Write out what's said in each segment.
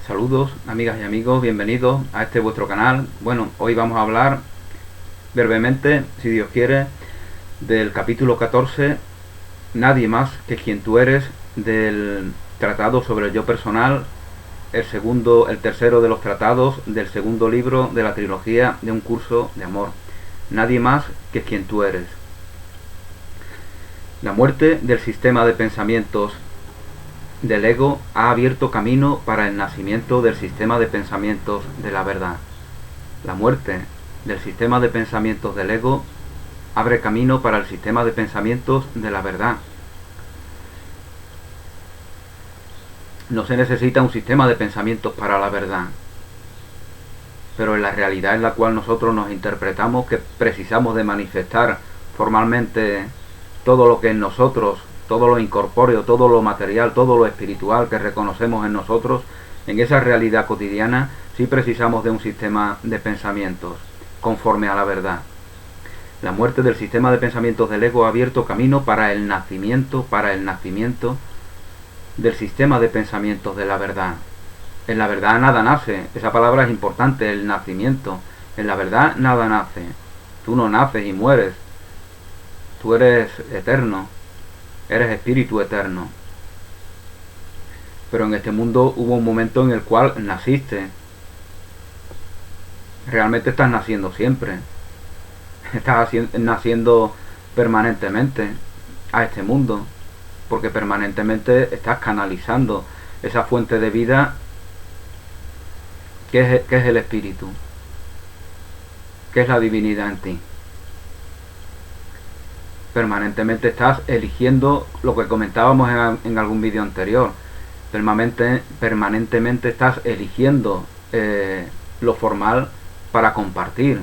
Saludos amigas y amigos, bienvenidos a este vuestro canal. Bueno, hoy vamos a hablar brevemente, si Dios quiere, del capítulo 14, Nadie más que quien tú eres, del tratado sobre el yo personal, el tercero de los tratados del segundo libro de la trilogía de un curso de amor. Nadie más que quien tú eres. La muerte del sistema de pensamientos del ego ha abierto camino para el nacimiento del sistema de pensamientos de la verdad. La muerte del sistema de pensamientos del ego abre camino para el sistema de pensamientos de la verdad. No se necesita un sistema de pensamientos para la verdad, pero en la realidad en la cual nosotros nos interpretamos que precisamos de manifestar formalmente todo lo que en nosotros, todo lo incorpóreo, todo lo material, todo lo espiritual que reconocemos en nosotros, en esa realidad cotidiana, sí precisamos de un sistema de pensamientos conforme a la verdad. La muerte del sistema de pensamientos del ego ha abierto camino para el nacimiento del sistema de pensamientos de la verdad. En la verdad nada nace, esa palabra es importante, el nacimiento. En la verdad nada nace. Tú no naces y mueres. Tú eres eterno, eres espíritu eterno. Pero en este mundo hubo un momento en el cual naciste. Realmente estás naciendo siempre. Estás naciendo permanentemente a este mundo, porque permanentemente estás canalizando esa fuente de vida que es el espíritu, que es la divinidad en ti. Permanentemente estás eligiendo lo que comentábamos en algún vídeo anterior. Permanentemente estás eligiendo lo formal para compartir,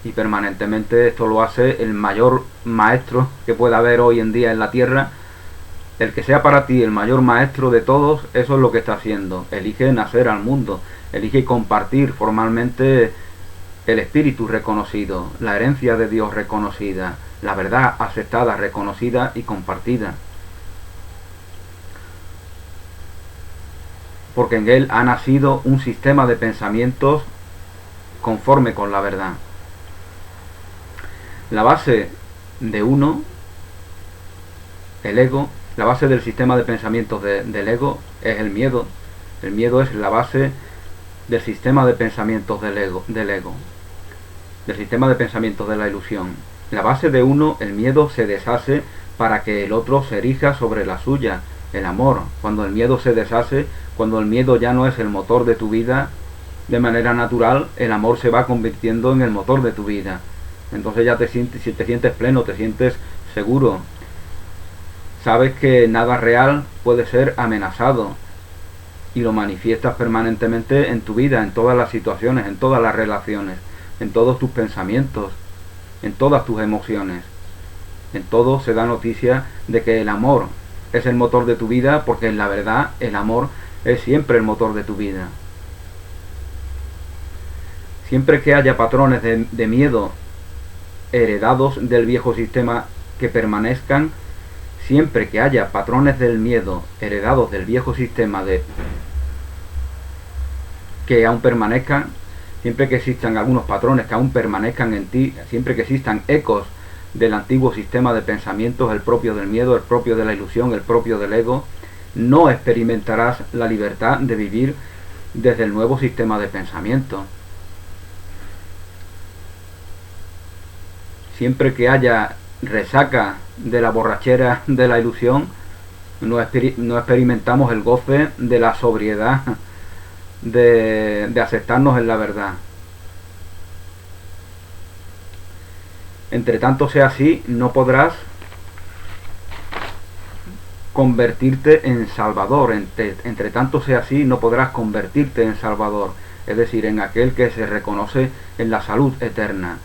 y permanentemente esto lo hace el mayor maestro que pueda haber hoy en día en la tierra. El que sea para ti el mayor maestro de todos, eso es lo que está haciendo. Elige nacer al mundo, elige compartir formalmente el espíritu reconocido, la herencia de Dios reconocida, la verdad aceptada, reconocida y compartida. Porque en él ha nacido un sistema de pensamientos conforme con la verdad. La base de uno, el ego, la base del sistema de pensamientos del ego es el miedo. El miedo es la base del sistema de pensamientos del ego, del sistema de pensamientos de la ilusión. La base de uno, el miedo, se deshace para que el otro se erija sobre la suya, el amor. Cuando el miedo se deshace, cuando el miedo ya no es el motor de tu vida, de manera natural, el amor se va convirtiendo en el motor de tu vida. Entonces ya te sientes pleno, te sientes seguro. Sabes que nada real puede ser amenazado, y lo manifiestas permanentemente en tu vida, en todas las situaciones, en todas las relaciones, en todos tus pensamientos, en todas tus emociones. En todo se da noticia de que el amor es el motor de tu vida, porque en la verdad el amor es siempre el motor de tu vida. Siempre que haya patrones de miedo heredados del viejo sistema que permanezcan, siempre que haya patrones del miedo heredados del viejo sistema que aún permanezcan, siempre que existan algunos patrones que aún permanezcan en ti, siempre que existan ecos del antiguo sistema de pensamientos, el propio del miedo, el propio de la ilusión, el propio del ego, no experimentarás la libertad de vivir desde el nuevo sistema de pensamiento. Siempre que haya resaca de la borrachera de la ilusión, no experimentamos el goce de la sobriedad, de aceptarnos en la verdad. Entre tanto sea así, no podrás convertirte en Salvador. Entre tanto sea así, no podrás convertirte en Salvador, es decir, en aquel que se reconoce en la salud eterna,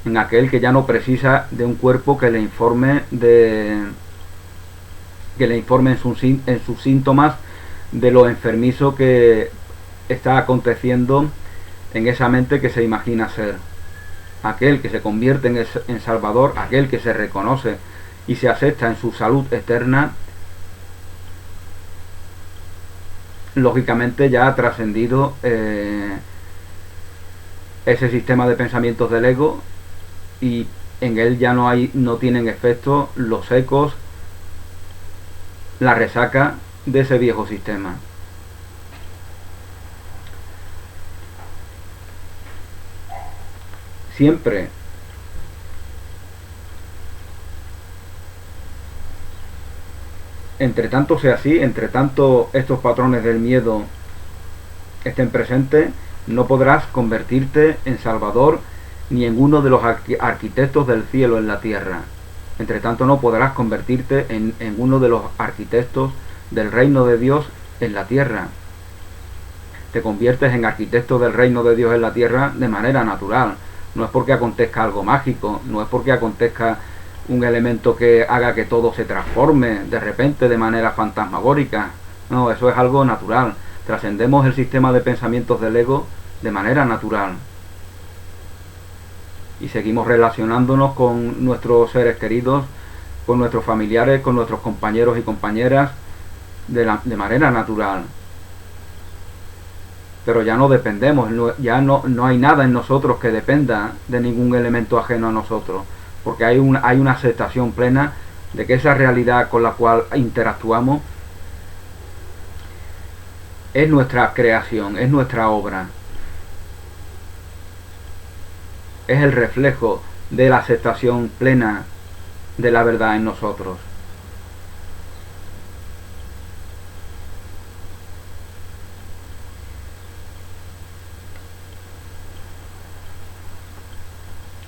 en aquel que ya no precisa de un cuerpo que le informe en sus síntomas de lo enfermizo que está aconteciendo en esa mente que se imagina ser. Aquel que se convierte en Salvador, aquel que se reconoce y se acepta en su salud eterna, lógicamente ya ha trascendido ese sistema de pensamientos del ego, y en él ya no tienen efecto los ecos, la resaca de ese viejo sistema. Siempre entre tanto sea así, entre tanto estos patrones del miedo estén presentes, no podrás convertirte en salvador ni en uno de los arquitectos del cielo en la tierra. Entre tanto no podrás convertirte en uno de los arquitectos del reino de Dios en la tierra. Te conviertes en arquitecto del reino de Dios en la tierra de manera natural. No es porque acontezca algo mágico, no es porque acontezca un elemento que haga que todo se transforme de repente de manera fantasmagórica. No, eso es algo natural. Trascendemos el sistema de pensamientos del ego de manera natural. Y seguimos relacionándonos con nuestros seres queridos, con nuestros familiares, con nuestros compañeros y compañeras de manera natural. Pero ya no dependemos, ya no hay nada en nosotros que dependa de ningún elemento ajeno a nosotros, porque hay una aceptación plena de que esa realidad con la cual interactuamos es nuestra creación, es nuestra obra, es el reflejo de la aceptación plena de la verdad en nosotros.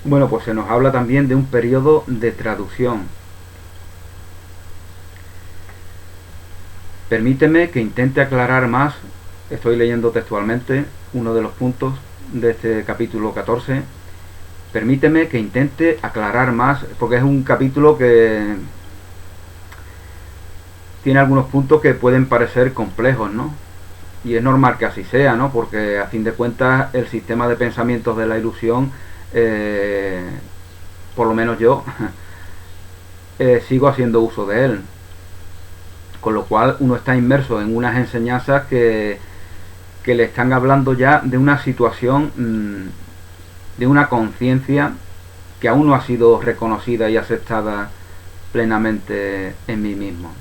Bueno, pues se nos habla también de un periodo de traducción. Permíteme que intente aclarar más, estoy leyendo textualmente uno de los puntos de este capítulo 14. Permíteme que intente aclarar más, porque es un capítulo que tiene algunos puntos que pueden parecer complejos, ¿no? Y es normal que así sea, ¿no? Porque a fin de cuentas el sistema de pensamientos de la ilusión, por lo menos yo, sigo haciendo uso de él. Con lo cual uno está inmerso en unas enseñanzas que le están hablando ya de una situación, de una conciencia que aún no ha sido reconocida y aceptada plenamente en mí mismo.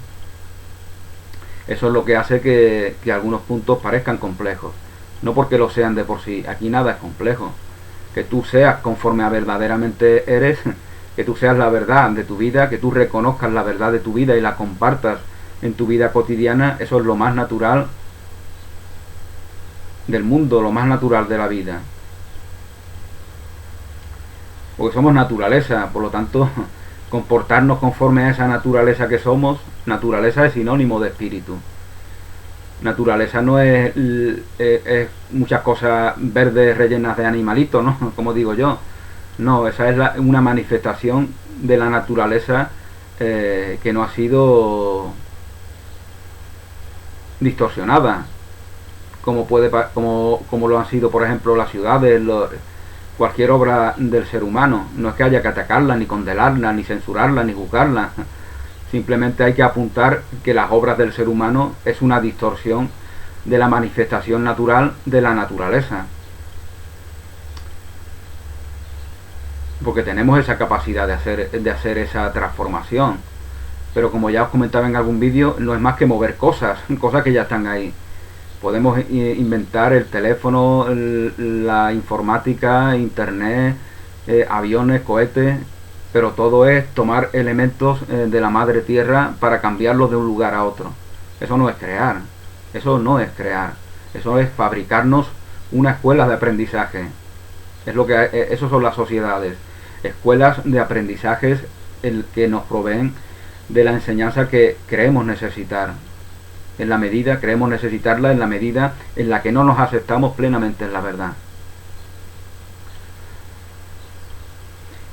Eso es lo que hace que algunos puntos parezcan complejos. No porque lo sean de por sí, aquí nada es complejo. Que tú seas conforme a verdaderamente eres, que tú seas la verdad de tu vida, que tú reconozcas la verdad de tu vida y la compartas en tu vida cotidiana, eso es lo más natural del mundo, lo más natural de la vida. Porque somos naturaleza, por lo tanto, comportarnos conforme a esa naturaleza que somos, naturaleza es sinónimo de espíritu. Naturaleza no es muchas cosas verdes rellenas de animalitos, ¿no? Como digo yo. No, esa es una manifestación de la naturaleza que no ha sido distorsionada, como lo han sido, por ejemplo, las ciudades, cualquier obra del ser humano. No es que haya que atacarla, ni condenarla, ni censurarla, ni juzgarla. Simplemente hay que apuntar que las obras del ser humano es una distorsión de la manifestación natural de la naturaleza. Porque tenemos esa capacidad de hacer esa transformación. Pero como ya os comentaba en algún vídeo, no es más que mover cosas que ya están ahí. Podemos inventar el teléfono, la informática, internet, aviones, cohetes, pero todo es tomar elementos de la madre tierra para cambiarlos de un lugar a otro. Eso no es crear, eso no es crear, eso es fabricarnos una escuela de aprendizaje. Eso son las sociedades, escuelas de aprendizajes que nos proveen de la enseñanza que creemos necesitar. Creemos necesitarla en la medida en la que no nos aceptamos plenamente en la verdad.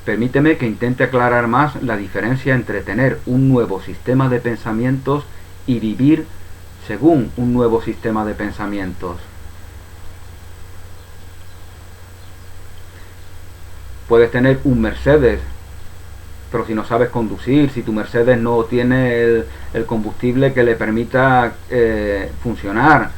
Permíteme que intente aclarar más la diferencia entre tener un nuevo sistema de pensamientos y vivir según un nuevo sistema de pensamientos. Puedes tener un Mercedes, pero si no sabes conducir, si tu Mercedes no tiene el combustible que le permita funcionar,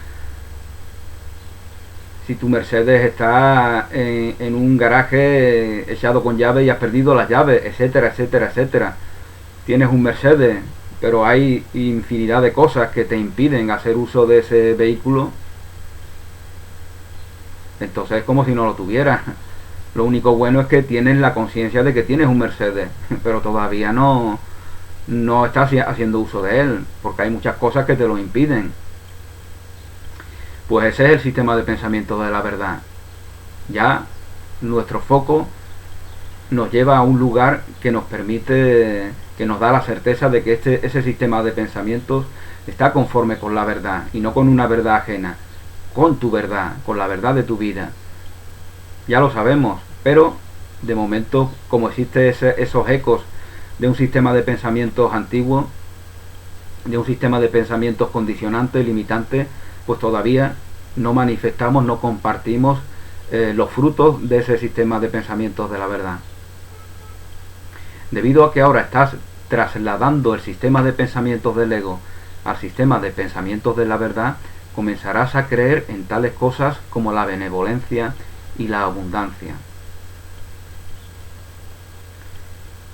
Si tu Mercedes está en un garaje echado con llave y has perdido las llaves, etcétera, etcétera, etcétera. Tienes un Mercedes, pero hay infinidad de cosas que te impiden hacer uso de ese vehículo. Entonces es como si no lo tuvieras. Lo único bueno es que tienes la conciencia de que tienes un Mercedes, pero todavía no estás haciendo uso de él, porque hay muchas cosas que te lo impiden. Pues ese es el sistema de pensamiento de la verdad. Ya nuestro foco nos lleva a un lugar que nos permite, que nos da la certeza de que ese sistema de pensamientos está conforme con la verdad, y no con una verdad ajena, con tu verdad, con la verdad de tu vida. Ya lo sabemos, pero de momento, como existen esos ecos de un sistema de pensamientos antiguo, de un sistema de pensamientos condicionantes, limitantes, pues todavía no manifestamos, no compartimos los frutos de ese sistema de pensamientos de la verdad. Debido a que ahora estás trasladando el sistema de pensamientos del ego al sistema de pensamientos de la verdad, comenzarás a creer en tales cosas como la benevolencia y la abundancia.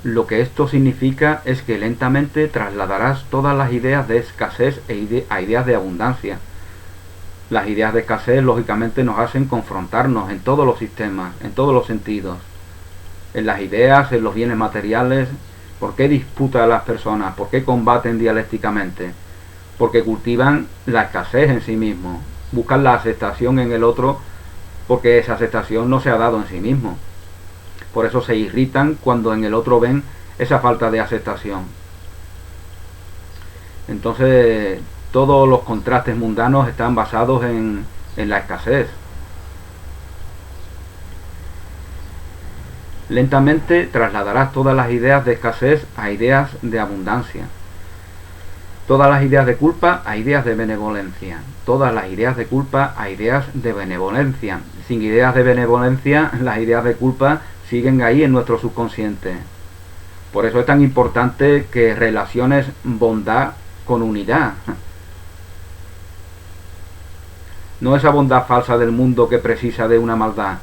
Lo que esto significa es que lentamente trasladarás todas las ideas de escasez a ideas de abundancia. Las ideas de escasez lógicamente nos hacen confrontarnos en todos los sistemas, en todos los sentidos. En las ideas, en los bienes materiales. ¿Por qué disputan las personas? ¿Por qué combaten dialécticamente? Porque cultivan la escasez en sí mismos. Buscan la aceptación en el otro porque esa aceptación no se ha dado en sí mismo. Por eso se irritan cuando en el otro ven esa falta de aceptación. Entonces, todos los contrastes mundanos están basados en la escasez. Lentamente trasladarás todas las ideas de escasez a ideas de abundancia. Todas las ideas de culpa a ideas de benevolencia. Todas las ideas de culpa a ideas de benevolencia. Sin ideas de benevolencia, las ideas de culpa siguen ahí en nuestro subconsciente. Por eso es tan importante que relaciones bondad con unidad. No esa bondad falsa del mundo que precisa de una maldad.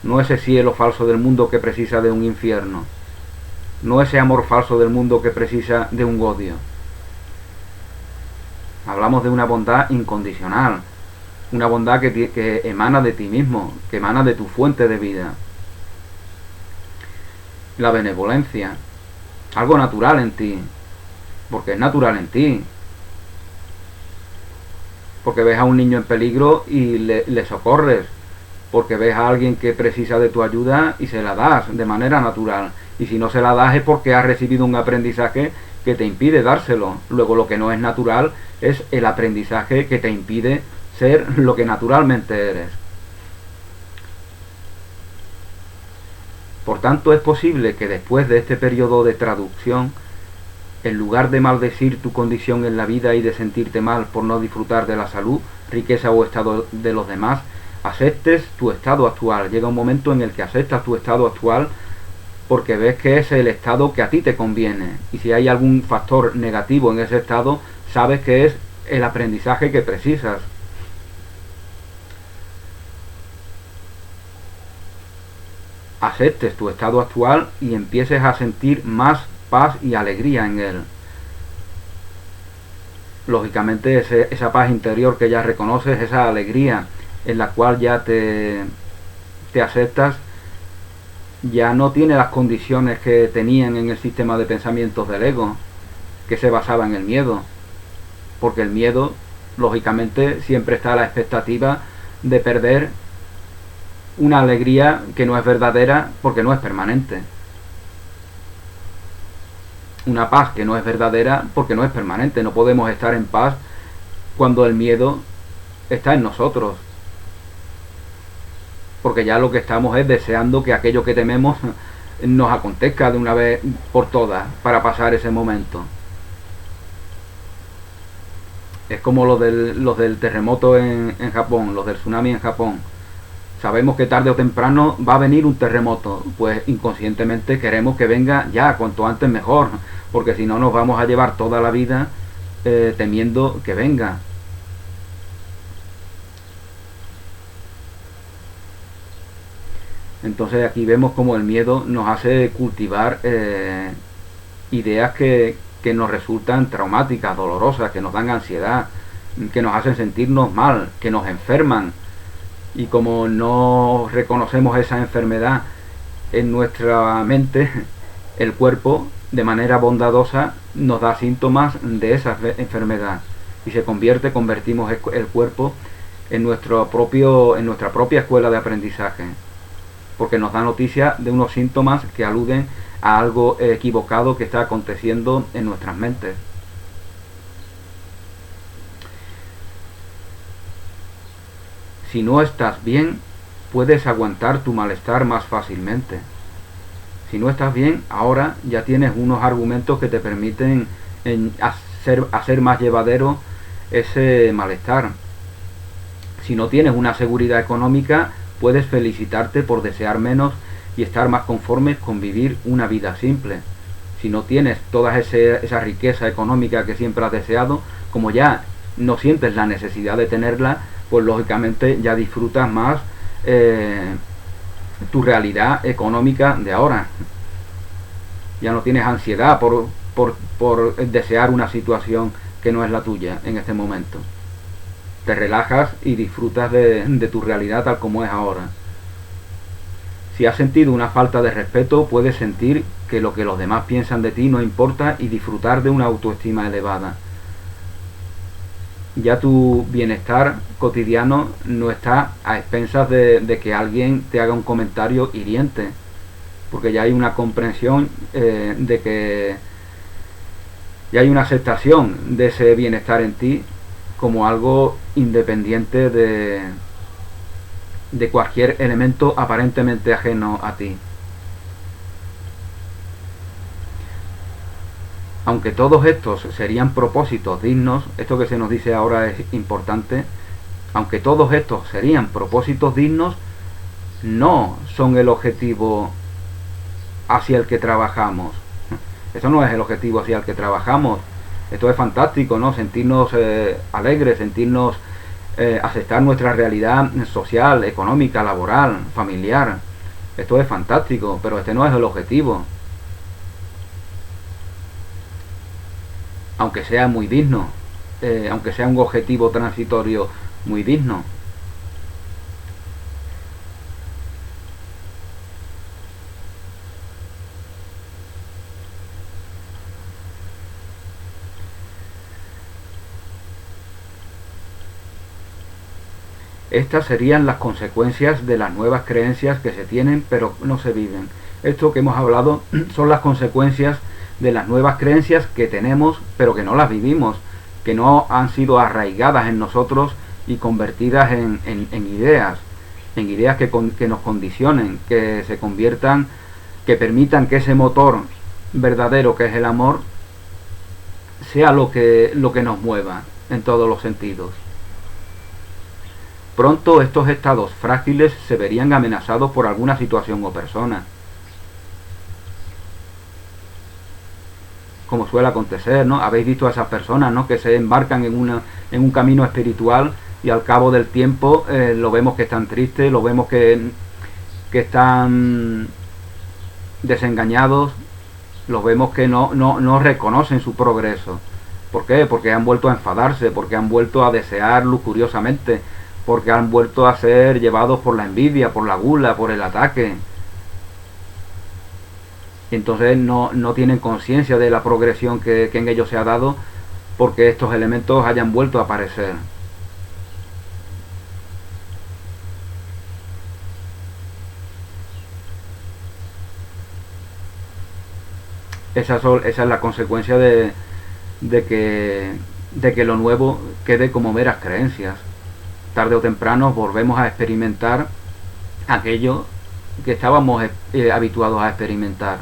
No ese cielo falso del mundo que precisa de un infierno. No ese amor falso del mundo que precisa de un odio. Hablamos de una bondad incondicional. Una bondad que emana de ti mismo, que emana de tu fuente de vida. La benevolencia, algo natural en ti, porque es natural en ti, porque ves a un niño en peligro y le socorres, porque ves a alguien que precisa de tu ayuda y se la das de manera natural, y si no se la das es porque has recibido un aprendizaje que te impide dárselo. Luego lo que no es natural es el aprendizaje que te impide ser lo que naturalmente eres. Por tanto, es posible que después de este periodo de traducción, en lugar de maldecir tu condición en la vida y de sentirte mal por no disfrutar de la salud, riqueza o estado de los demás, aceptes tu estado actual. Llega un momento en el que aceptas tu estado actual porque ves que es el estado que a ti te conviene. Y si hay algún factor negativo en ese estado, sabes que es el aprendizaje que precisas. Aceptes tu estado actual y empieces a sentir más paz y alegría en él. Lógicamente esa paz interior que ya reconoces, esa alegría en la cual ya te aceptas, ya no tiene las condiciones que tenían en el sistema de pensamientos del ego, que se basaba en el miedo. Porque el miedo, lógicamente, siempre está a la expectativa de perder una alegría que no es verdadera porque no es permanente. Una paz que no es verdadera porque no es permanente. No podemos estar en paz cuando el miedo está en nosotros. Porque ya lo que estamos es deseando que aquello que tememos nos acontezca de una vez por todas para pasar ese momento. Es como los del terremoto en Japón, los del tsunami en Japón. Sabemos que tarde o temprano va a venir un terremoto, pues inconscientemente queremos que venga ya, cuanto antes mejor, porque si no nos vamos a llevar toda la vida temiendo que venga. Entonces aquí vemos como el miedo nos hace cultivar ideas que nos resultan traumáticas, dolorosas, que nos dan ansiedad, que nos hacen sentirnos mal, que nos enferman. Y como no reconocemos esa enfermedad en nuestra mente, el cuerpo de manera bondadosa nos da síntomas de esa enfermedad y convertimos el cuerpo en nuestra propia escuela de aprendizaje, porque nos da noticia de unos síntomas que aluden a algo equivocado que está aconteciendo en nuestras mentes. Si no estás bien, puedes aguantar tu malestar más fácilmente. Si no estás bien, ahora ya tienes unos argumentos que te permiten hacer más llevadero ese malestar. Si no tienes una seguridad económica, puedes felicitarte por desear menos y estar más conforme con vivir una vida simple. Si no tienes toda esa riqueza económica que siempre has deseado, como ya no sientes la necesidad de tenerla, pues lógicamente ya disfrutas más tu realidad económica de ahora. Ya no tienes ansiedad por desear una situación que no es la tuya en este momento. Te relajas y disfrutas de tu realidad tal como es ahora. Si has sentido una falta de respeto, puedes sentir que lo que los demás piensan de ti no importa y disfrutar de una autoestima elevada. Ya tu bienestar cotidiano no está a expensas de que alguien te haga un comentario hiriente, porque ya hay una comprensión de que ya hay una aceptación de ese bienestar en ti como algo independiente de cualquier elemento aparentemente ajeno a ti. Aunque todos estos serían propósitos dignos, esto que se nos dice ahora es importante, aunque todos estos serían propósitos dignos, no son el objetivo hacia el que trabajamos. Eso no es el objetivo hacia el que trabajamos. Esto es fantástico, ¿no? Sentirnos alegres, sentirnos aceptar nuestra realidad social, económica, laboral, familiar. Esto es fantástico, pero este no es el objetivo. Aunque sea muy digno, aunque sea un objetivo transitorio muy digno. Estas serían las consecuencias de las nuevas creencias que se tienen pero no se viven. Esto que hemos hablado son las consecuencias de las nuevas creencias que tenemos pero que no las vivimos, que no han sido arraigadas en nosotros y convertidas en ideas que nos condicionen, que se conviertan, que permitan que ese motor verdadero que es el amor sea lo que nos mueva en todos los sentidos. Pronto estos estados frágiles se verían amenazados por alguna situación o persona. Como suele acontecer, ¿no? Habéis visto a esas personas, ¿no?, que se embarcan en un camino espiritual y al cabo del tiempo lo vemos que están tristes, lo vemos que están desengañados, los vemos que no reconocen su progreso. ¿Por qué? Porque han vuelto a enfadarse, porque han vuelto a desear lujuriosamente, porque han vuelto a ser llevados por la envidia, por la gula, por el ataque. Y entonces no tienen conciencia de la progresión que en ellos se ha dado, porque estos elementos hayan vuelto a aparecer. Esa es la consecuencia de que lo nuevo quede como meras creencias. Tarde o temprano volvemos a experimentar aquello que estábamos habituados a experimentar.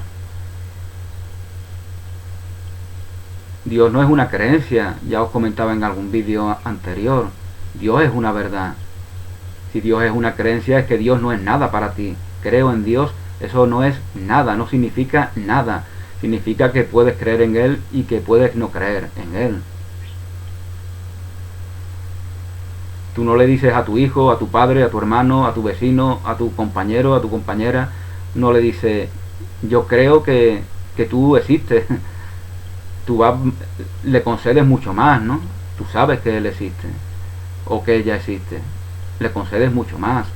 Dios no es una creencia, ya os comentaba en algún vídeo anterior. Dios es una verdad. Si Dios es una creencia, es que Dios no es nada para ti. Creo en Dios, eso no es nada, no significa nada. Significa que puedes creer en Él y que puedes no creer en Él. Tú no le dices a tu hijo, a tu padre, a tu hermano, a tu vecino, a tu compañero, a tu compañera, no le dices, yo creo que tú existes. Tú le concedes mucho más, ¿no? Tú sabes que él existe o que ella existe. Le concedes mucho más.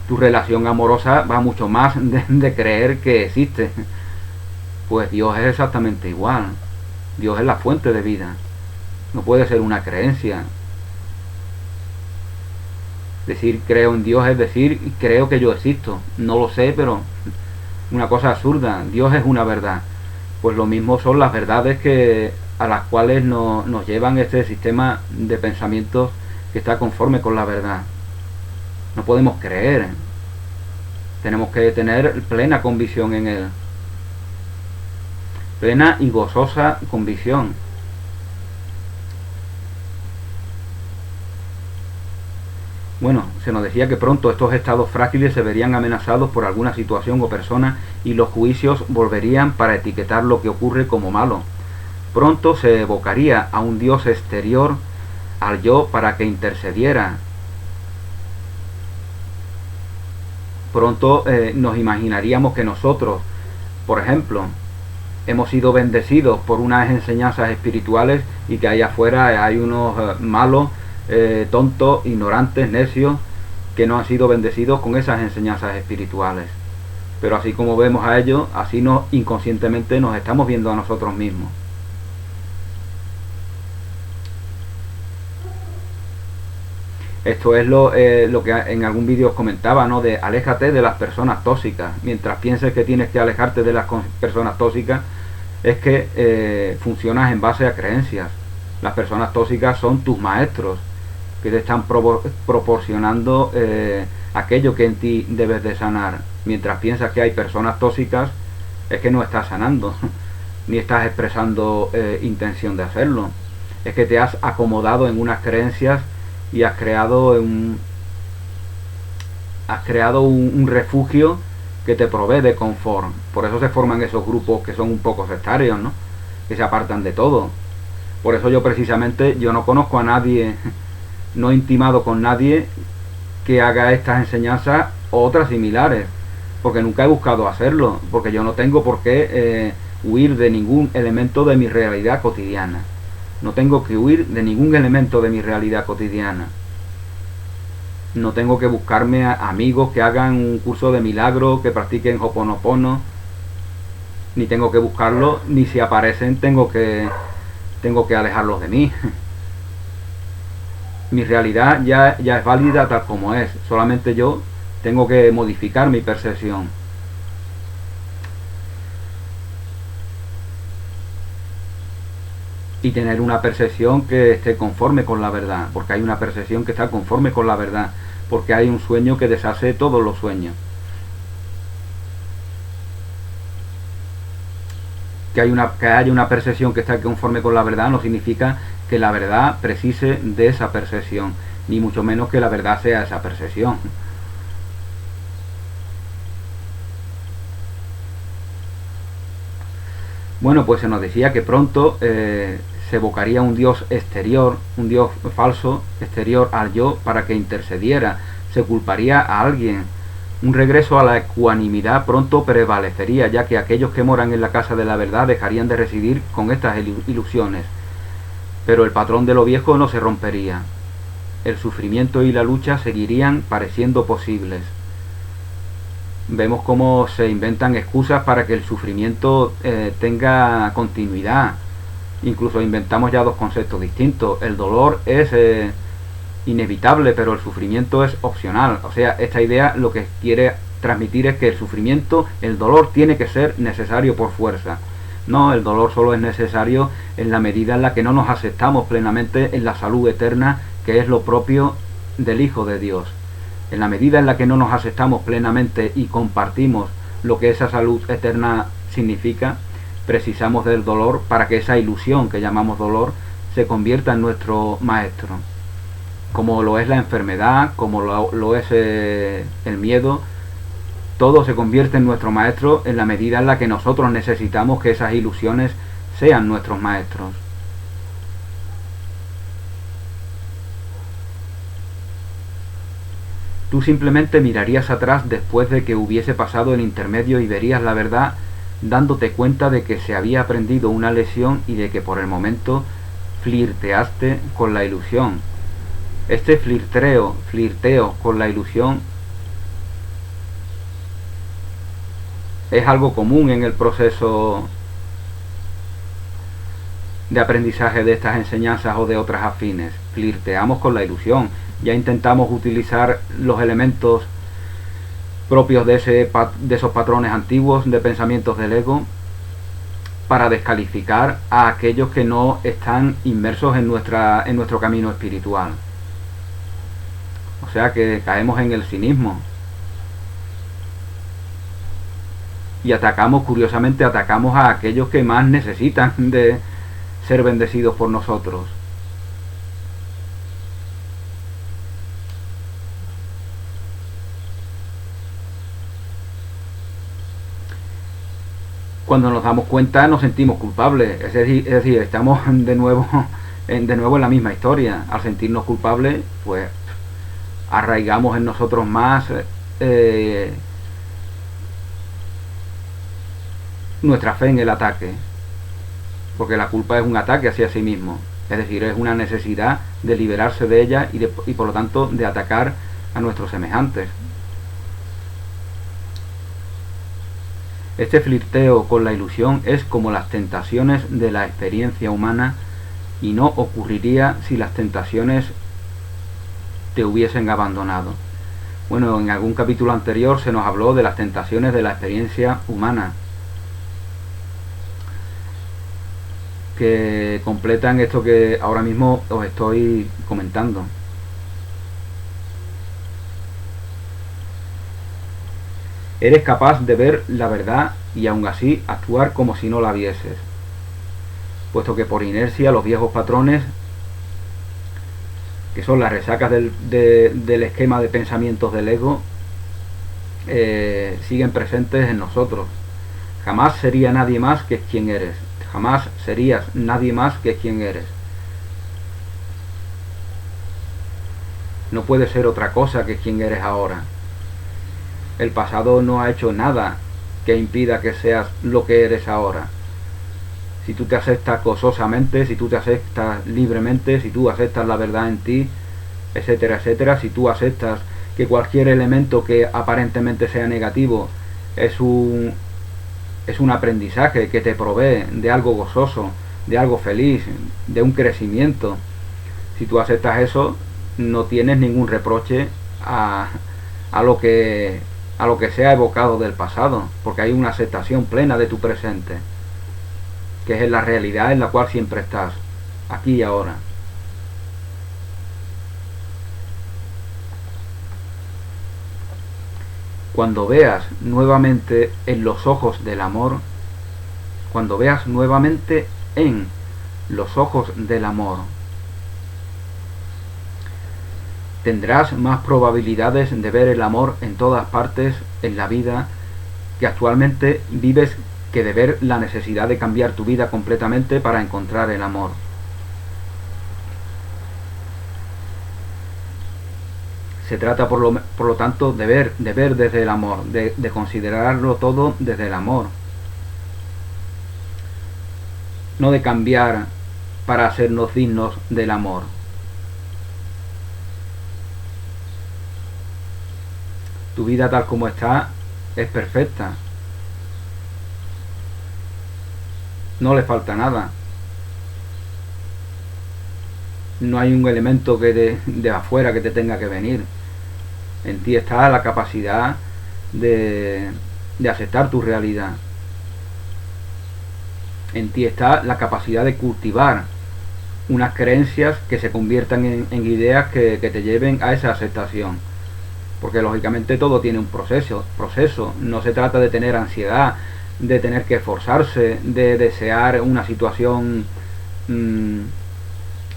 Tu relación amorosa va mucho más de creer que existe. Pues Dios es exactamente igual. Dios es la fuente de vida. No puede ser una creencia. Decir creo en Dios es decir creo que yo existo. No lo sé, pero una cosa absurda. Dios es una verdad. Pues lo mismo son las verdades a las cuales nos llevan este sistema de pensamientos que está conforme con la verdad. No podemos creer. Tenemos que tener plena convicción en él. Plena y gozosa convicción. Bueno, se nos decía que pronto estos estados frágiles se verían amenazados por alguna situación o persona y los juicios volverían para etiquetar lo que ocurre como malo. Pronto se evocaría a un Dios exterior al yo para que intercediera. Pronto nos imaginaríamos que nosotros, por ejemplo, hemos sido bendecidos por unas enseñanzas espirituales y que allá afuera hay unos malos, tontos, ignorantes, necios, que no han sido bendecidos con esas enseñanzas espirituales. Pero así como vemos a ellos, así inconscientemente nos estamos viendo a nosotros mismos. Esto es lo que en algún vídeo os comentaba, ¿no? De aléjate de las personas tóxicas. Mientras pienses que tienes que alejarte de las personas tóxicas, es que funcionas en base a creencias. Las personas tóxicas son tus maestros, que te están proporcionando aquello que en ti debes de sanar. Mientras piensas que hay personas tóxicas, es que no estás sanando, ni estás expresando intención de hacerlo. Es que te has acomodado en unas creencias y has creado un refugio que te provee de confort. Por eso se forman esos grupos que son un poco sectarios, ¿no? Que se apartan de todo. Por eso yo precisamente no conozco a nadie, no he intimado con nadie que haga estas enseñanzas o otras similares, porque nunca he buscado hacerlo, porque yo no tengo por qué huir de ningún elemento de mi realidad cotidiana. No tengo que huir de ningún elemento de mi realidad cotidiana. No tengo que buscarme a amigos que hagan un curso de milagro, que practiquen Ho'oponopono. Ni tengo que buscarlo, ni si aparecen tengo que alejarlos de mí. Mi realidad ya es válida tal como es. Solamente yo tengo que modificar mi percepción. Y tener una percepción que esté conforme con la verdad, porque hay una percepción que está conforme con la verdad, porque hay un sueño que deshace todos los sueños. Que haya una percepción que está conforme con la verdad no significa que la verdad precise de esa percepción, ni mucho menos que la verdad sea esa percepción. Bueno, pues se nos decía que pronto se evocaría un Dios exterior, un Dios falso exterior al yo para que intercediera, se culparía a alguien. Un regreso a la ecuanimidad pronto prevalecería, ya que aquellos que moran en la casa de la verdad dejarían de residir con estas ilusiones. Pero el patrón de lo viejo no se rompería. El sufrimiento y la lucha seguirían pareciendo posibles. Vemos cómo se inventan excusas para que el sufrimiento tenga continuidad. Incluso inventamos ya dos conceptos distintos. El dolor es inevitable, pero el sufrimiento es opcional. O sea, esta idea lo que quiere transmitir es que el sufrimiento, el dolor tiene que ser necesario por fuerza. No, el dolor solo es necesario en la medida en la que no nos aceptamos plenamente en la salud eterna, que es lo propio del Hijo de Dios. En la medida en la que no nos aceptamos plenamente y compartimos lo que esa salud eterna significa, precisamos del dolor para que esa ilusión que llamamos dolor se convierta en nuestro maestro. Como lo es la enfermedad, como lo es el miedo, todo se convierte en nuestro maestro en la medida en la que nosotros necesitamos que esas ilusiones sean nuestros maestros. Tú simplemente mirarías atrás después de que hubiese pasado el intermedio y verías la verdad, dándote cuenta de que se había aprendido una lección y de que por el momento flirteaste con la ilusión. Este flirteo con la ilusión es algo común en el proceso de aprendizaje de estas enseñanzas o de otras afines. Flirteamos con la ilusión. Ya intentamos utilizar los elementos propios de esos patrones antiguos de pensamientos del ego para descalificar a aquellos que no están inmersos en nuestro camino espiritual. O sea que caemos en el cinismo. Y curiosamente atacamos a aquellos que más necesitan de ser bendecidos por nosotros. Cuando nos damos cuenta nos sentimos culpables, es decir, estamos de nuevo en la misma historia. Al sentirnos culpables, pues arraigamos en nosotros más nuestra fe en el ataque, porque la culpa es un ataque hacia sí mismo, es decir, es una necesidad de liberarse de ella y por lo tanto de atacar a nuestros semejantes. Este flirteo con la ilusión es como las tentaciones de la experiencia humana y no ocurriría si las tentaciones te hubiesen abandonado. Bueno, en algún capítulo anterior se nos habló de las tentaciones de la experiencia humana, que completan esto que ahora mismo os estoy comentando. Eres capaz de ver la verdad y aún así actuar como si no la vieses, puesto que por inercia los viejos patrones, que son las resacas del esquema de pensamientos del ego, siguen presentes en nosotros. Jamás sería nadie más que quien eres. Jamás serías nadie más que quien eres. No puede ser otra cosa que quien eres ahora. El pasado no ha hecho nada que impida que seas lo que eres ahora. Si tú te aceptas gozosamente, si tú te aceptas libremente, si tú aceptas la verdad en ti, etcétera, etcétera, si tú aceptas que cualquier elemento que aparentemente sea negativo es un aprendizaje que te provee de algo gozoso, de algo feliz, de un crecimiento, si tú aceptas eso, no tienes ningún reproche a lo que se ha evocado del pasado, porque hay una aceptación plena de tu presente, que es la realidad en la cual siempre estás, aquí y ahora. Cuando veas nuevamente en los ojos del amor, cuando veas nuevamente en los ojos del amor, tendrás más probabilidades de ver el amor en todas partes en la vida que actualmente vives que de ver la necesidad de cambiar tu vida completamente para encontrar el amor. Se trata por lo tanto de ver desde el amor, de considerarlo todo desde el amor, no de cambiar para hacernos dignos del amor. Tu vida tal como está es perfecta, no le falta nada, no hay un elemento que de afuera que te tenga que venir. En ti está la capacidad de aceptar tu realidad. En ti está la capacidad de cultivar unas creencias que se conviertan en ideas que te lleven a esa aceptación. Porque lógicamente todo tiene un proceso. No se trata de tener ansiedad, de tener que esforzarse, de desear una situación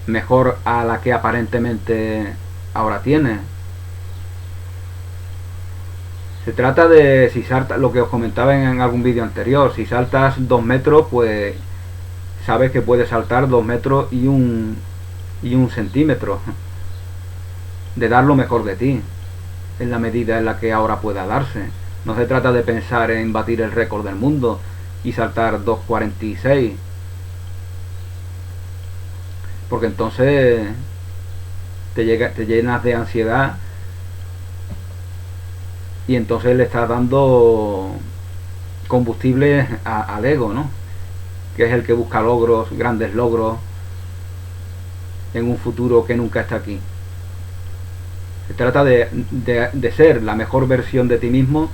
mejor a la que aparentemente ahora tiene. Se trata de, si saltas, lo que os comentaba en algún vídeo anterior, si saltas 2 metros, pues sabes que puedes saltar 2 metros y un centímetro, de dar lo mejor de ti. en la medida en la que ahora pueda darse. No se trata de pensar en batir el récord del mundo y saltar 2:46, porque entonces te llenas de ansiedad y entonces le estás dando combustible al ego, ¿no? Que es el que busca logros, grandes logros, en un futuro que nunca está aquí. Se trata de ser la mejor versión de ti mismo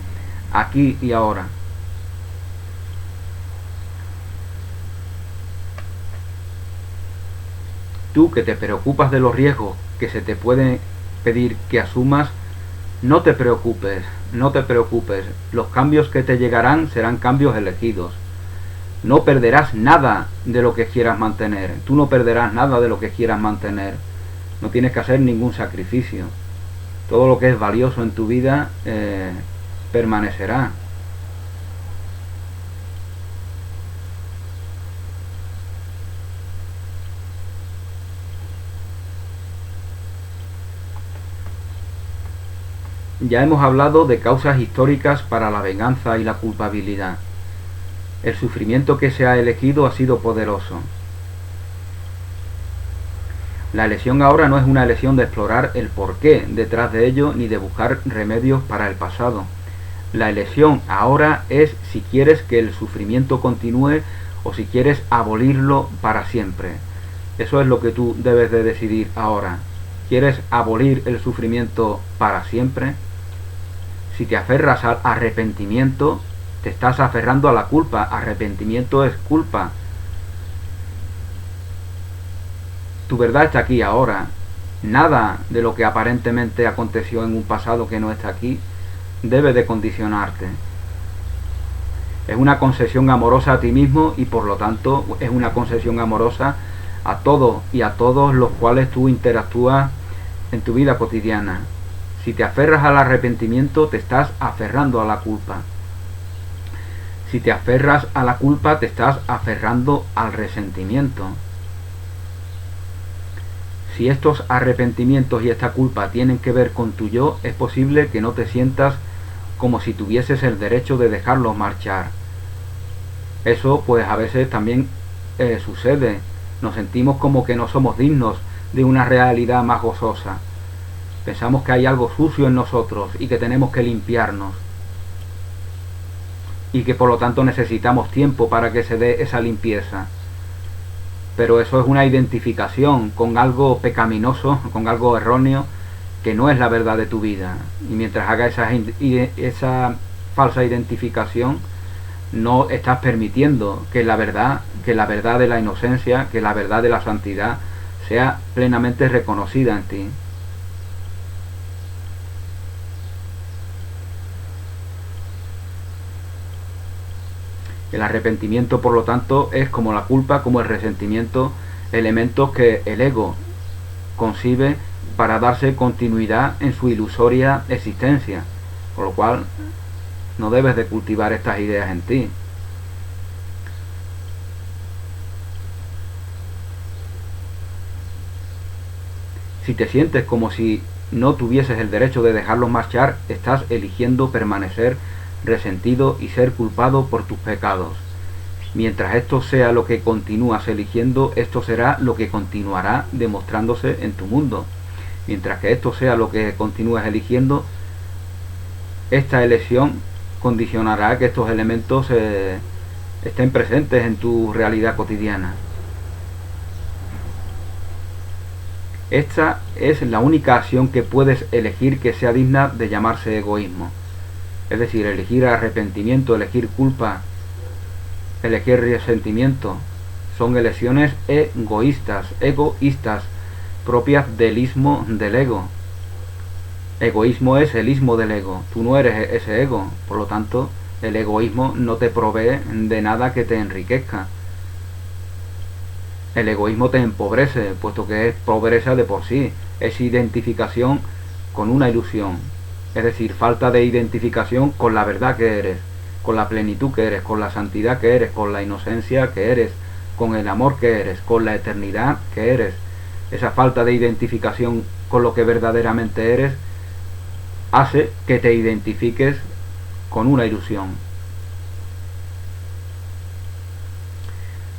aquí y ahora. Tú, que te preocupas de los riesgos que se te pueden pedir que asumas, no te preocupes, no te preocupes. Los cambios que te llegarán serán cambios elegidos. No perderás nada de lo que quieras mantener. Tú no perderás nada de lo que quieras mantener. No tienes que hacer ningún sacrificio. Todo lo que es valioso en tu vida permanecerá. Ya hemos hablado de causas históricas para la venganza y la culpabilidad. El sufrimiento que se ha elegido ha sido poderoso. La elección ahora no es una elección de explorar el porqué detrás de ello ni de buscar remedios para el pasado. La elección ahora es si quieres que el sufrimiento continúe o si quieres abolirlo para siempre. Eso es lo que tú debes de decidir ahora. ¿Quieres abolir el sufrimiento para siempre? Si te aferras al arrepentimiento, te estás aferrando a la culpa. Arrepentimiento es culpa. Tu verdad está aquí ahora. Nada de lo que aparentemente aconteció en un pasado que no está aquí debe de condicionarte. Es una concesión amorosa a ti mismo y por lo tanto es una concesión amorosa a todos y a todos los cuales tú interactúas en tu vida cotidiana. Si te aferras al arrepentimiento, te estás aferrando a la culpa. Si te aferras a la culpa, te estás aferrando al resentimiento. Si estos arrepentimientos y esta culpa tienen que ver con tu yo, es posible que no te sientas como si tuvieses el derecho de dejarlos marchar. Eso pues a veces también sucede. Nos sentimos como que no somos dignos de una realidad más gozosa. Pensamos que hay algo sucio en nosotros y que tenemos que limpiarnos. Y que por lo tanto necesitamos tiempo para que se dé esa limpieza. Pero eso es una identificación con algo pecaminoso, con algo erróneo, que no es la verdad de tu vida. Y mientras haga esa falsa identificación, no estás permitiendo que la verdad de la inocencia, que la verdad de la santidad sea plenamente reconocida en ti. El arrepentimiento, por lo tanto, es como la culpa, como el resentimiento, elementos que el ego concibe para darse continuidad en su ilusoria existencia, por lo cual no debes de cultivar estas ideas en ti. Si te sientes como si no tuvieses el derecho de dejarlos marchar, estás eligiendo permanecer resentido y ser culpado por tus pecados. Mientras esto sea lo que continúas eligiendo, esto será lo que continuará demostrándose en tu mundo. Mientras que esto sea lo que continúas eligiendo, esta elección condicionará que estos elementos estén presentes en tu realidad cotidiana. Esta es la única acción que puedes elegir que sea digna de llamarse egoísmo. Es decir, elegir arrepentimiento, elegir culpa, elegir resentimiento, son elecciones egoístas, propias del ismo del ego. Egoísmo es el ismo del ego, tú no eres ese ego, por lo tanto, el egoísmo no te provee de nada que te enriquezca. El egoísmo te empobrece, puesto que es pobreza de por sí, es identificación con una ilusión. Es decir, falta de identificación con la verdad que eres, con la plenitud que eres, con la santidad que eres, con la inocencia que eres, con el amor que eres, con la eternidad que eres. Esa falta de identificación con lo que verdaderamente eres hace que te identifiques con una ilusión.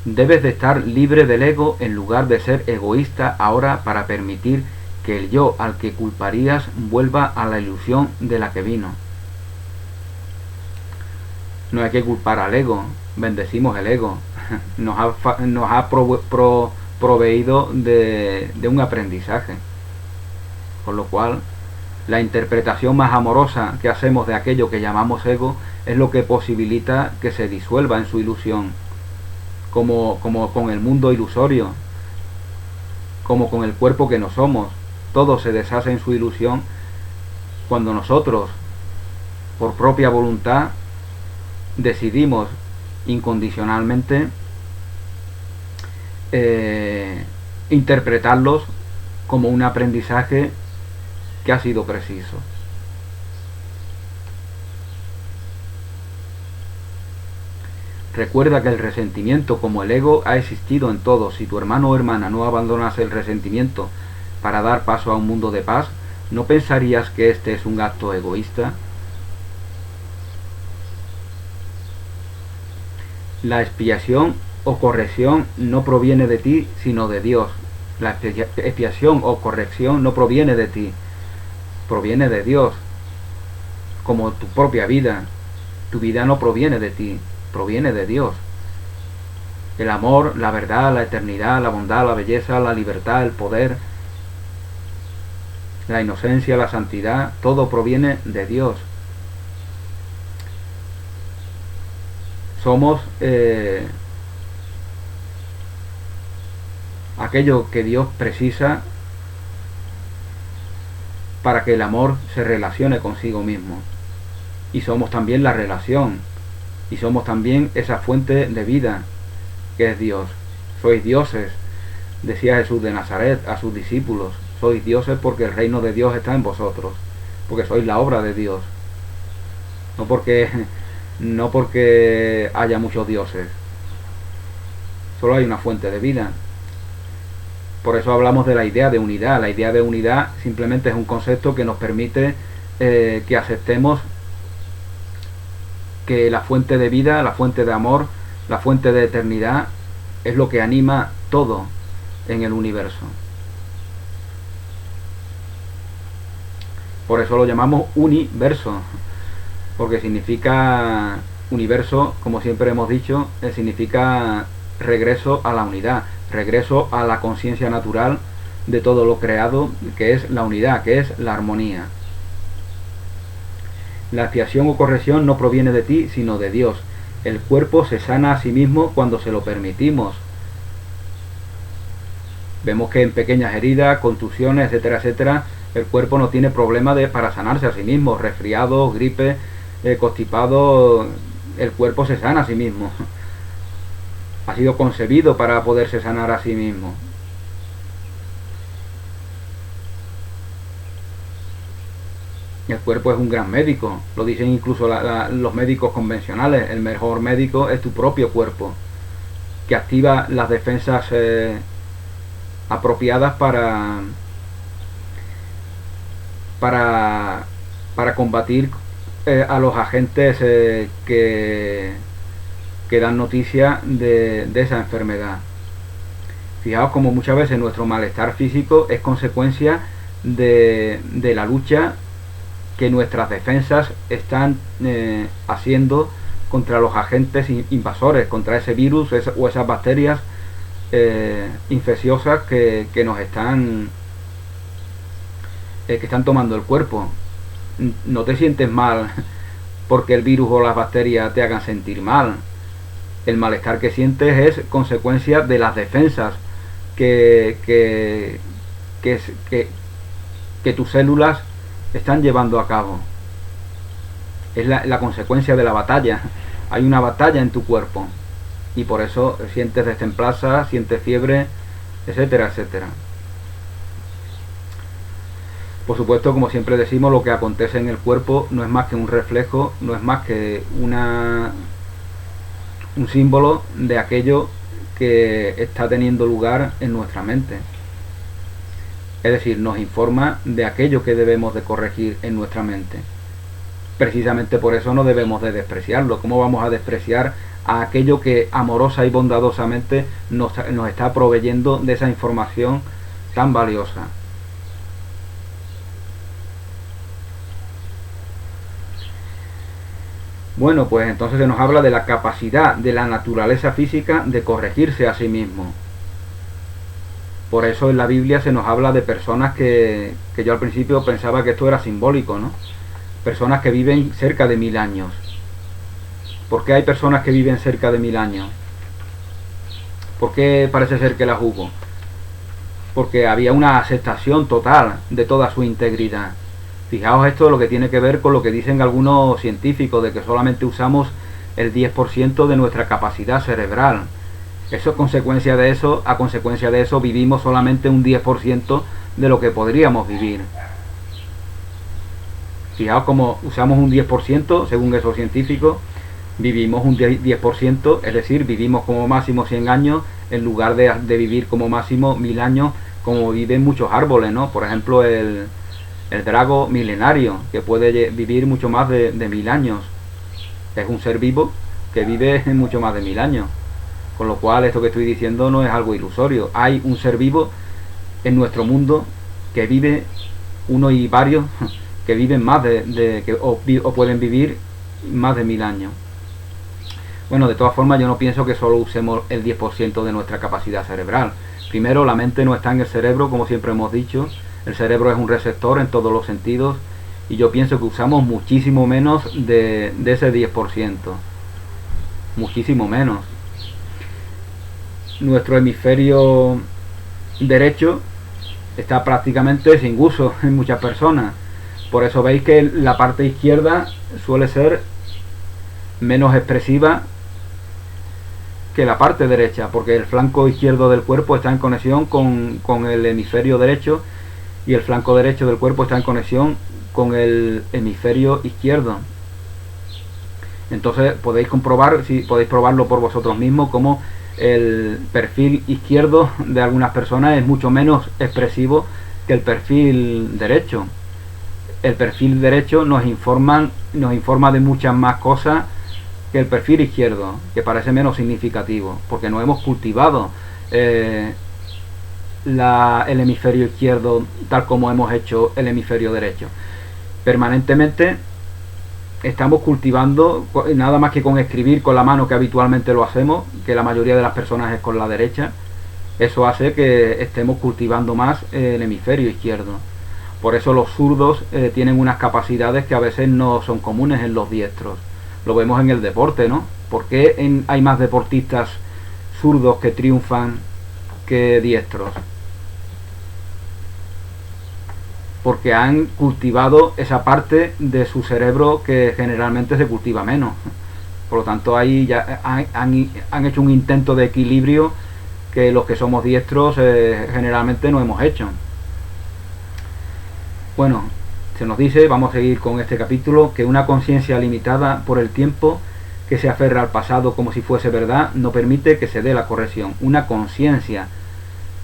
Debes de estar libre del ego en lugar de ser egoísta ahora para permitir que el yo al que culparías vuelva a la ilusión de la que vino. No hay que culpar al ego, bendecimos el ego, nos ha proveído de un aprendizaje. Con lo cual, la interpretación más amorosa que hacemos de aquello que llamamos ego es lo que posibilita que se disuelva en su ilusión, como con el mundo ilusorio, como con el cuerpo que no somos. Todo se deshace en su ilusión cuando nosotros, por propia voluntad, decidimos incondicionalmente interpretarlos como un aprendizaje que ha sido preciso. Recuerda que el resentimiento, como el ego, ha existido en todos. Si tu hermano o hermana no abandonas el resentimiento para dar paso a un mundo de paz, ¿no pensarías que este es un acto egoísta? La expiación o corrección no proviene de ti, sino de Dios. La expiación o corrección no proviene de ti, proviene de Dios, como tu propia vida. Tu vida no proviene de ti, proviene de Dios. El amor, la verdad, la eternidad, la bondad, la belleza, la libertad, el poder, la inocencia, la santidad, todo proviene de Dios. Somos aquello que Dios precisa para que el amor se relacione consigo mismo. Y somos también la relación. Y somos también esa fuente de vida que es Dios. Sois dioses, decía Jesús de Nazaret a sus discípulos. Sois dioses porque el reino de Dios está en vosotros. Porque sois la obra de Dios. No porque haya muchos dioses. Solo hay una fuente de vida. Por eso hablamos de la idea de unidad. La idea de unidad simplemente es un concepto que nos permite que aceptemos que la fuente de vida, la fuente de amor, la fuente de eternidad es lo que anima todo en el universo. Por eso lo llamamos universo, porque significa universo, como siempre hemos dicho, significa regreso a la unidad, regreso a la conciencia natural de todo lo creado, que es la unidad, que es la armonía. La expiación o corrección no proviene de ti, sino de Dios. El cuerpo se sana a sí mismo cuando se lo permitimos. Vemos que en pequeñas heridas, contusiones, etcétera, etcétera, el cuerpo no tiene problema para sanarse a sí mismo. Resfriado, gripe, constipado, el cuerpo se sana a sí mismo. Ha sido concebido para poderse sanar a sí mismo. El cuerpo es un gran médico, lo dicen incluso los médicos convencionales. El mejor médico es tu propio cuerpo, que activa las defensas apropiadas para combatir a los agentes que dan noticia de esa enfermedad. Fijaos como muchas veces nuestro malestar físico es consecuencia de la lucha que nuestras defensas están haciendo contra los agentes invasores, contra ese virus o esas bacterias infecciosas que nos están que están tomando el cuerpo. No te sientes mal porque el virus o las bacterias te hagan sentir mal. El malestar que sientes es consecuencia de las defensas que tus células están llevando a cabo. Es la consecuencia de la batalla. Hay una batalla en tu cuerpo y por eso sientes destemplaza, sientes fiebre, etcétera, etcétera. Por supuesto, como siempre decimos, lo que acontece en el cuerpo no es más que un reflejo, no es más que un símbolo de aquello que está teniendo lugar en nuestra mente. Es decir, nos informa de aquello que debemos de corregir en nuestra mente. Precisamente por eso no debemos de despreciarlo. ¿Cómo vamos a despreciar a aquello que amorosa y bondadosamente nos está proveyendo de esa información tan valiosa? Bueno, pues entonces se nos habla de la capacidad de la naturaleza física de corregirse a sí mismo. Por eso en la Biblia se nos habla de personas que yo al principio pensaba que esto era simbólico, ¿no? Personas que viven cerca de 1000 años. ¿Por qué hay personas que viven cerca de 1000 años? ¿Por qué parece ser que las hubo? Porque había una aceptación total de toda su integridad. Fijaos esto lo que tiene que ver con lo que dicen algunos científicos, de que solamente usamos el 10% de nuestra capacidad cerebral. Eso a consecuencia de eso vivimos solamente un 10% de lo que podríamos vivir. Fijaos como usamos un 10%, según esos científicos, vivimos un 10%, es decir, vivimos como máximo 100 años en lugar de vivir como máximo 1000 años, como viven muchos árboles, ¿no? Por ejemplo, el drago milenario, que puede vivir mucho más de 1000 años. Es un ser vivo que vive mucho más de 1000 años. Con lo cual, esto que estoy diciendo no es algo ilusorio. Hay un ser vivo en nuestro mundo que vive, uno y varios, que viven más o pueden vivir más de 1000 años. Bueno, de todas formas, yo no pienso que solo usemos el 10% de nuestra capacidad cerebral. Primero, la mente no está en el cerebro, como siempre hemos dicho. El cerebro es un receptor en todos los sentidos. Y yo pienso que usamos muchísimo menos de ese 10%. Muchísimo menos. Nuestro hemisferio derecho está prácticamente sin uso en muchas personas. Por eso veis que la parte izquierda suele ser menos expresiva que la parte derecha, porque el flanco izquierdo del cuerpo está en conexión con el hemisferio derecho y el flanco derecho del cuerpo está en conexión con el hemisferio izquierdo. Entonces podéis comprobar, si podéis probarlo por vosotros mismos, como el perfil izquierdo de algunas personas es mucho menos expresivo que el perfil derecho. El perfil derecho nos informa de muchas más cosas que el perfil izquierdo, que parece menos significativo, porque no hemos cultivado el hemisferio izquierdo tal como hemos hecho el hemisferio derecho. Permanentemente estamos cultivando, nada más que con escribir con la mano, que habitualmente lo hacemos, que la mayoría de las personas es con la derecha. Eso hace que estemos cultivando más el hemisferio izquierdo. Por eso los zurdos tienen unas capacidades que a veces no son comunes en los diestros. Lo vemos en el deporte, ¿no? ¿Por qué hay más deportistas zurdos que triunfan que diestros? Porque han cultivado esa parte de su cerebro que generalmente se cultiva menos. Por lo tanto, ahí ya han hecho un intento de equilibrio que los que somos diestros generalmente no hemos hecho. Bueno, se nos dice, vamos a seguir con este capítulo, que una conciencia limitada por el tiempo que se aferra al pasado como si fuese verdad no permite que se dé la corrección. Una conciencia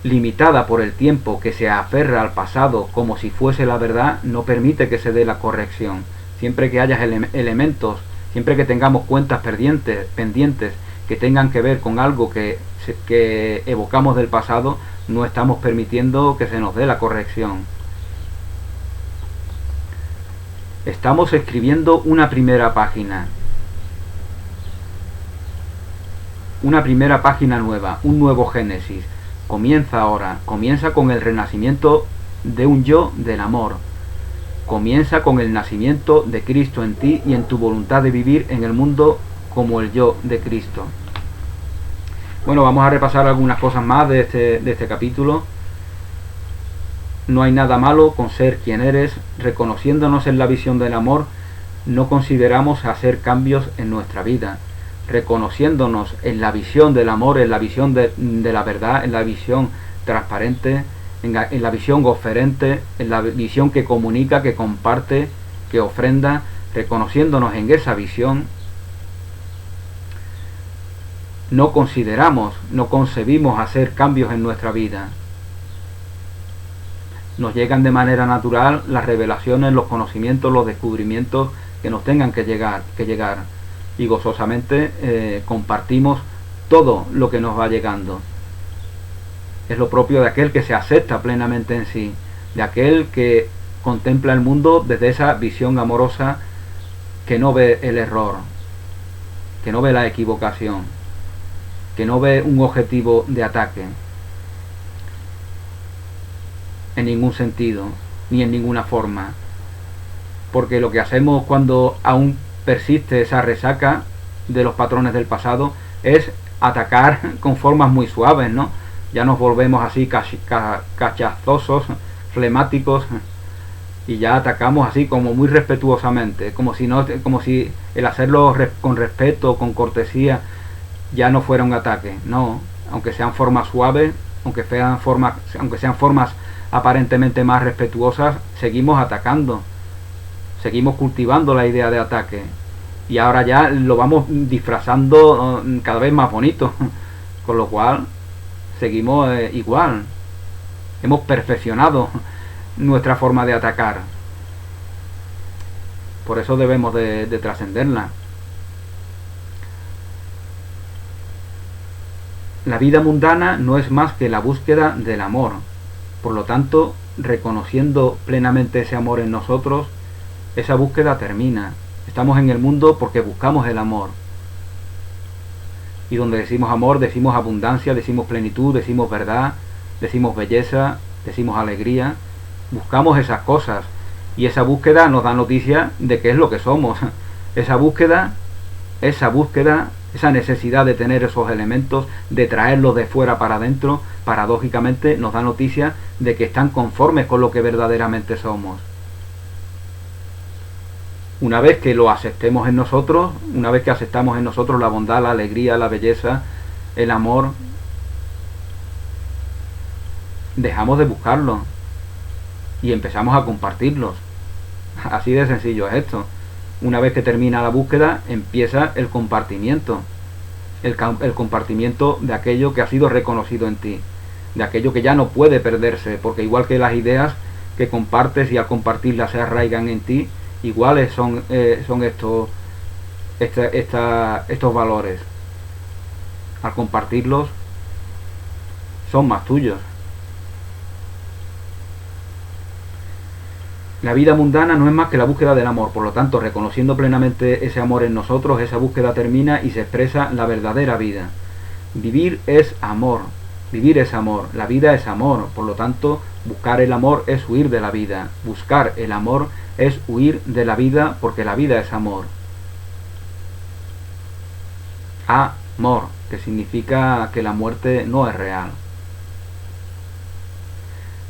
limitada por el tiempo que se aferra al pasado como si fuese la verdad no permite que se dé la corrección. Siempre que haya elementos, siempre que tengamos cuentas pendientes que tengan que ver con algo que evocamos del pasado, no estamos permitiendo que se nos dé la corrección. Estamos escribiendo una primera página nueva, un nuevo Génesis. Comienza ahora, comienza con el renacimiento de un yo del amor. Comienza con el nacimiento de Cristo en ti y en tu voluntad de vivir en el mundo como el yo de Cristo. Bueno, vamos a repasar algunas cosas más de este capítulo. No hay nada malo con ser quien eres. Reconociéndonos en la visión del amor, no consideramos hacer cambios en nuestra vida. Reconociéndonos en la visión del amor, en la visión de la verdad, en la visión transparente, en la visión oferente, en la visión que comunica, que comparte, que ofrenda, reconociéndonos en esa visión, no concebimos hacer cambios en nuestra vida. nos llegan de manera natural las revelaciones, los conocimientos, los descubrimientos que nos tengan que llegar. Y gozosamente compartimos todo lo que nos va llegando. Es lo propio de aquel que se acepta plenamente en sí, de aquel que contempla el mundo desde esa visión amorosa, que no ve el error, que no ve la equivocación, que no ve un objetivo de ataque en ningún sentido, ni en ninguna forma. Porque lo que hacemos cuando aún persiste esa resaca de los patrones del pasado es atacar con formas muy suaves, ¿no? Ya nos volvemos así cachazosos, flemáticos, y ya atacamos así como muy respetuosamente, como si el hacerlo con respeto, con cortesía, ya no fuera un ataque. No, aunque sean formas suaves, aunque sean formas aparentemente más respetuosas, seguimos atacando, seguimos cultivando la idea de ataque, y ahora ya lo vamos disfrazando cada vez más bonito, con lo cual seguimos igual, hemos perfeccionado nuestra forma de atacar. Por eso debemos de trascenderla. La vida mundana no es más que la búsqueda del amor. Por lo tanto, reconociendo plenamente ese amor en nosotros, esa búsqueda termina. Estamos en el mundo porque buscamos el amor. Y donde decimos amor, decimos abundancia, decimos plenitud, decimos verdad, decimos belleza, decimos alegría. Buscamos esas cosas. Y esa búsqueda nos da noticia de qué es lo que somos. Esa búsqueda, esa necesidad de tener esos elementos, de traerlos de fuera para adentro, paradójicamente nos da noticia de que están conformes con lo que verdaderamente somos. Una vez que lo aceptemos en nosotros, una vez que aceptamos en nosotros la bondad, la alegría, la belleza, el amor, dejamos de buscarlo y empezamos a compartirlos. Así de sencillo es esto. Una vez que termina la búsqueda, empieza el compartimiento. El compartimiento de aquello que ha sido reconocido en ti, de aquello que ya no puede perderse, porque igual que las ideas que compartes y al compartirlas se arraigan en ti, iguales son estos valores. Al compartirlos son más tuyos. La vida mundana no es más que la búsqueda del amor, por lo tanto, reconociendo plenamente ese amor en nosotros, esa búsqueda termina y se expresa la verdadera vida. Vivir es amor, la vida es amor, por lo tanto, buscar el amor es huir de la vida, buscar el amor es huir de la vida, porque la vida es amor. Amor, que significa que la muerte no es real.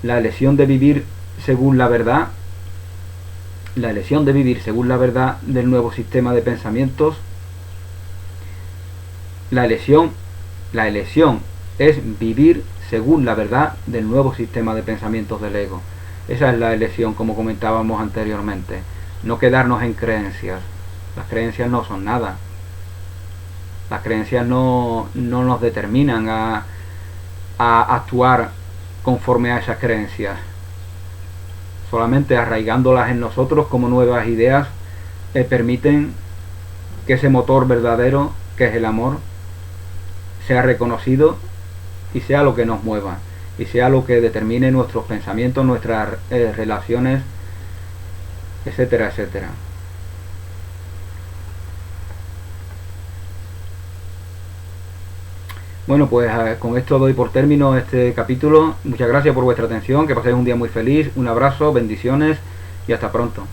La elección de vivir según la verdad del nuevo sistema de pensamientos, la elección es vivir según la verdad del nuevo sistema de pensamientos del ego. Esa es la elección, como comentábamos anteriormente. No quedarnos en creencias. Las creencias no son nada. Las creencias no nos determinan a actuar conforme a esas creencias. Solamente arraigándolas en nosotros como nuevas ideas permiten que ese motor verdadero, que es el amor, sea reconocido y sea lo que nos mueva, y sea lo que determine nuestros pensamientos, nuestras relaciones, etcétera, etcétera. Bueno, pues con esto doy por término este capítulo. Muchas gracias por vuestra atención, que paséis un día muy feliz, un abrazo, bendiciones y hasta pronto.